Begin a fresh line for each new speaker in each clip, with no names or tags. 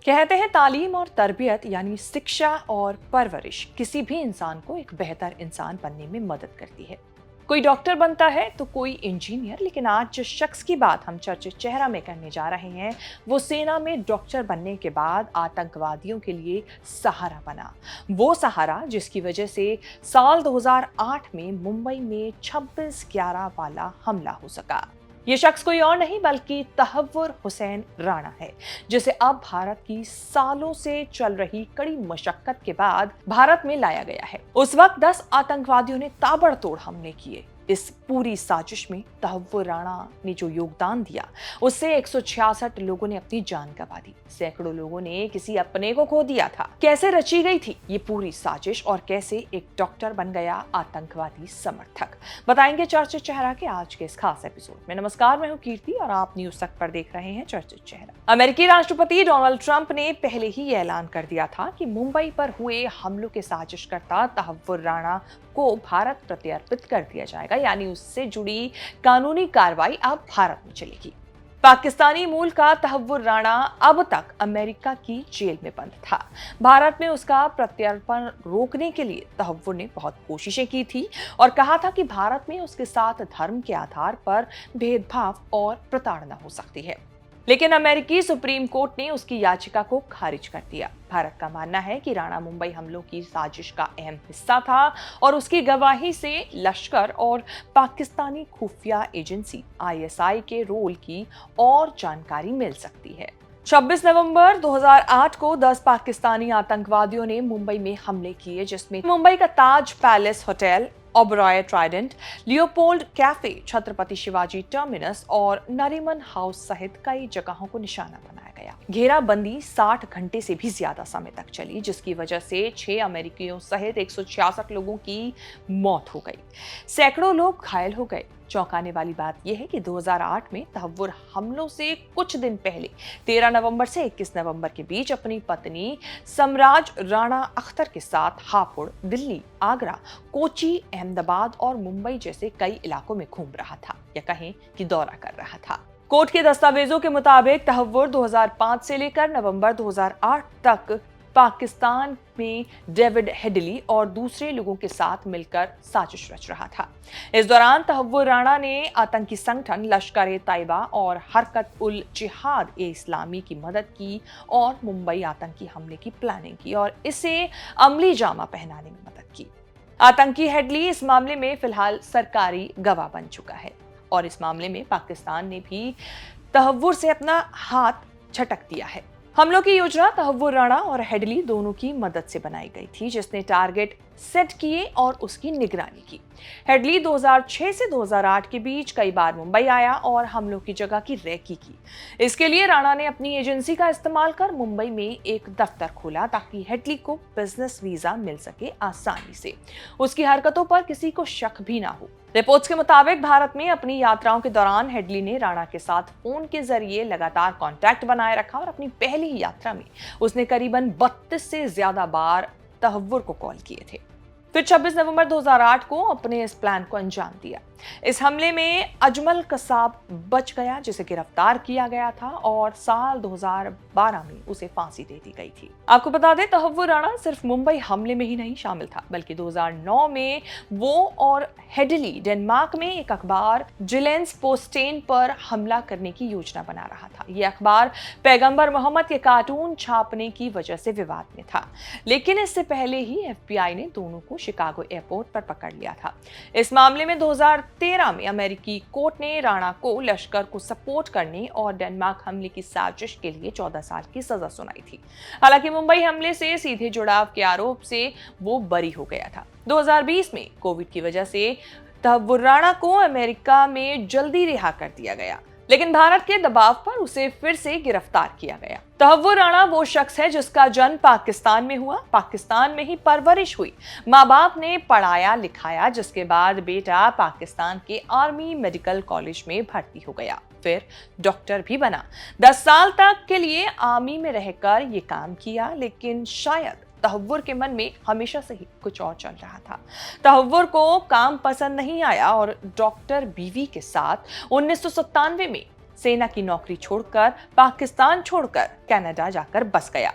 कहते हैं तालीम और तरबियत यानी शिक्षा और परवरिश किसी भी इंसान को एक बेहतर इंसान बनने में मदद करती है। कोई डॉक्टर बनता है तो कोई इंजीनियर, लेकिन आज जिस शख्स की बात हम चर्चित चेहरा में करने जा रहे हैं वो सेना में डॉक्टर बनने के बाद आतंकवादियों के लिए सहारा बना। वो सहारा जिसकी वजह से साल 2008 में मुंबई में 26/11 वाला हमला हो सका। ये शख्स कोई और नहीं बल्कि तहव्वुर हुसैन राणा है, जिसे अब भारत की सालों से चल रही कड़ी मशक्कत के बाद भारत में लाया गया है। उस वक्त 10 आतंकवादियों ने ताबड़तोड़ हमले किए। इस पूरी साजिश में तहव्वुर राणा ने जो योगदान दिया उससे 166 लोगों ने अपनी जान गंवा दी, सैकड़ों लोगों ने किसी अपने को खो दिया था। कैसे रची गई थी ये पूरी साजिश और कैसे एक डॉक्टर बन गया आतंकवादी समर्थक, बताएंगे चर्चित चेहरा के आज के इस खास एपिसोड में। नमस्कार, मैं हूं कीर्ति और आप न्यूज तक पर देख रहे हैं चर्चित चेहरा। अमेरिकी राष्ट्रपति डोनाल्ड ट्रंप ने पहले ही ऐलान कर दिया था कि मुंबई पर हुए हमलों के साजिशकर्ता तहव्वुर राणा को भारत प्रत्यर्पित कर दिया जाएगा, यानी उससे जुड़ी कानूनी कार्रवाई अब भारत में चलेगी। पाकिस्तानी मूल का तहव्वुर राणा अब तक अमेरिका की जेल में बंद था। भारत में उसका प्रत्यर्पण रोकने के लिए तहव्वुर ने बहुत कोशिशें की थी और कहा था कि भारत में उसके साथ धर्म के आधार पर भेदभाव और प्रताड़ना हो सकती है, लेकिन अमेरिकी सुप्रीम कोर्ट ने उसकी याचिका को खारिज कर दिया। भारत का मानना है कि राणा मुंबई हमलों की साजिश का अहम हिस्सा था और उसकी गवाही से लश्कर और पाकिस्तानी खुफिया एजेंसी आईएसआई के रोल की और जानकारी मिल सकती है। 26 नवंबर 2008 को 10 पाकिस्तानी आतंकवादियों ने मुंबई में हमले किए, जिसमें मुंबई का Taj palace hotel, Oberoi Trident, Leopold cafe, Chhatrapati Shivaji terminus और नरीमन हाउस सहित कई जगहों को निशाना बनाया गया। घेराबंदी 60 घंटे से भी ज्यादा समय तक चली, जिसकी वजह से 6 अमेरिकियों सहित 166 लोगों की मौत हो गई, सैकड़ों लोग घायल हो गए। चौंकाने वाली बात यह है कि 2008 में तहव्वुर हमलों से कुछ दिन पहले 13 नवंबर से 21 नवंबर के बीच अपनी पत्नी सम्राज राणा अख्तर के साथ हापुड़, दिल्ली, आगरा, कोची, अहमदाबाद और मुंबई जैसे कई इलाकों में घूम रहा था, या कहें कि दौरा कर रहा था। कोर्ट के दस्तावेजों के मुताबिक तहव्वुर 2005 से लेकर नवंबर 2008 तक पाकिस्तान में डेविड हेडली और दूसरे लोगों के साथ मिलकर साजिश रच रहा था। इस दौरान तहव्वुर राणा ने आतंकी संगठन लश्कर-ए-तैयबा और हरकत-उल-जिहाद-ए-इस्लामी की मदद की और मुंबई आतंकी हमले की प्लानिंग की और इसे अमली जामा पहनाने में मदद की। आतंकी हेडली इस मामले में फिलहाल सरकारी गवाह बन चुका है और इस मामले में पाकिस्तान ने भी तहव्वुर से अपना हाथ झटक दिया है। हमलों की योजना तहव्वुर राणा और हेडली दोनों की मदद से बनाई गई थी, जिसने टारगेट सेट किए और उसकी निगरानी की। हेडली 2006 से 2008 के बीच कई बार मुंबई आया और हमलों की जगह की रेकी की। इसके लिए राणा ने अपनी एजेंसी का इस्तेमाल कर मुंबई में एक दफ्तर खोला ताकि हेडली को बिजनेस वीजा मिल सके आसानी से। उसकी हरकतों पर किसी को शक भी ना हो। रिपोर्ट्स के मुताबिक भारत में अपनी यात्राओं के दौरान हेडली ने राणा के साथ फोन के जरिए लगातार कांटेक्ट बनाए रखा और अपनी पहली ही यात्रा में उसने करीबन 32 से ज्यादा बार तहव्वुर को कॉल किए थे। फिर 26 नवंबर 2008 को अपने इस प्लान को अंजाम दिया। इस हमले में अजमल कसाब बच गया, जिसे गिरफ्तार किया गया था और साल 2012 में उसे फांसी दे दी गई थी। आपको बता दें, तहव्वुर राणा सिर्फ मुंबई हमले में ही नहीं शामिल था, बल्कि 2009 में वो और हेडली डेनमार्क में एक अखबार जिलेंस पोस्टेन पर हमला करने की योजना बना रहा था। ये अखबार पैगंबर मोहम्मद के कार्टून छापने की वजह से विवाद में था, लेकिन इससे पहले ही एफबीआई ने दोनों को शिकागो एयरपोर्ट पर पकड़ लिया था। इस मामले में 2013 में अमेरिकी कोर्ट ने राणा को लश्कर को सपोर्ट करने और डेनमार्क हमले की साजिश के लिए 14 साल की सजा सुनाई थी। हालांकि मुंबई हमले से सीधे जुड़ाव के आरोप से वो बरी हो गया था। 2020 में कोविड की वजह से तहव्वुर राणा को अमेरिका में जल्दी रिहा कर दिया गया, लेकिन भारत के दबाव पर उसे फिर से गिरफ्तार किया गया। तहव्वुर राणा वो शख्स है जिसका जन्म पाकिस्तान में हुआ, पाकिस्तान में ही परवरिश हुई, माँ बाप ने पढ़ाया लिखाया, जिसके बाद बेटा पाकिस्तान के आर्मी मेडिकल कॉलेज में भर्ती हो गया, फिर डॉक्टर भी बना। 10 साल तक के लिए आर्मी में रहकर ये काम किया, लेकिन शायद तहव्वुर के मन में हमेशा से ही कुछ और चल रहा था। तहव्वुर को काम पसंद नहीं आया और डॉक्टर बीवी के साथ 1997 में सेना की नौकरी छोड़कर पाकिस्तान छोड़कर कनाडा जाकर बस गया।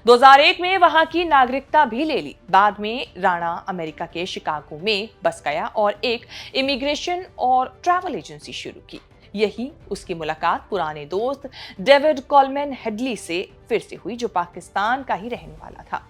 2001 में वहां की नागरिकता भी ले ली। बाद में राणा अमेरिका के शिकागो में बस गया और एक इमिग्रेशन और ट्रैवल एजेंसी शुरू की। यही उसकी मुलाकात पुराने दोस्त डेविड कॉलमैन हेडली से फिर से हुई, जो पाकिस्तान का ही रहने वाला था।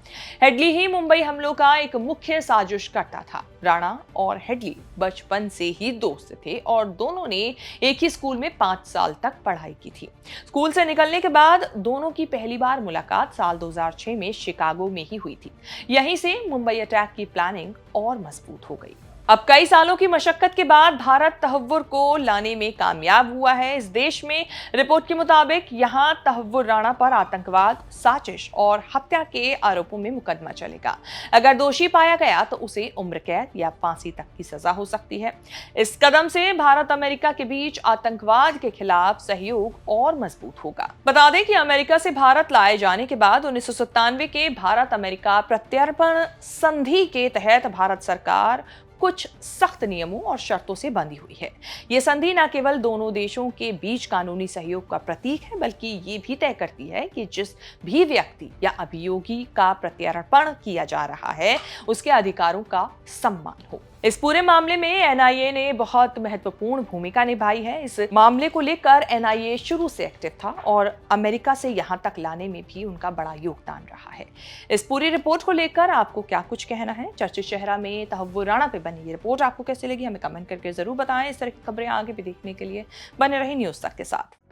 हेडली ही मुंबई हमलों का एक मुख्य साजिशकर्ता था। राणा और हेडली बचपन से ही दोस्त थे और दोनों ने एक ही स्कूल में 5 साल तक पढ़ाई की थी। स्कूल से निकलने के बाद दोनों की पहली बार मुलाकात साल 2006 में शिकागो में ही हुई थी। यहीं से मुंबई अटैक की प्लानिंग और मजबूत हो गई। अब कई सालों की मशक्कत के बाद भारत तहव्वुर को लाने में कामयाब हुआ है। इस देश में रिपोर्ट के मुताबिक यहां तहव्वुर राणा पर आतंकवाद, साजिश और हत्या के आरोपों में मुकदमा चलेगा। अगर दोषी पाया गया तो उसे उम्र कैद या फांसी तक की सजा हो सकती है। इस कदम से भारत अमेरिका के बीच आतंकवाद के खिलाफ सहयोग और मजबूत होगा। बता दें कि अमेरिका से भारत लाए जाने के बाद 1997 के भारत अमेरिका प्रत्यर्पण संधि के तहत भारत सरकार कुछ सख्त नियमों और शर्तों से बंधी हुई है। ये संधि न केवल दोनों देशों के बीच कानूनी सहयोग का प्रतीक है, बल्कि ये भी तय करती है कि जिस भी व्यक्ति या अभियोगी का प्रत्यर्पण किया जा रहा है, उसके अधिकारों का सम्मान हो। इस पूरे मामले में एनआईए ने बहुत महत्वपूर्ण भूमिका निभाई है। इस मामले को लेकर एनआईए शुरू से एक्टिव था और अमेरिका से यहां तक लाने में भी उनका बड़ा योगदान रहा है। इस पूरी रिपोर्ट को लेकर आपको क्या कुछ कहना है? चर्चित चेहरा में तहव्वुर राणा पे बनी ये रिपोर्ट आपको कैसी लगी? हमें कमेंट करके जरूर बताएं। इस तरह की खबरें आगे भी देखने के लिए बने रही न्यूज़ तक के साथ।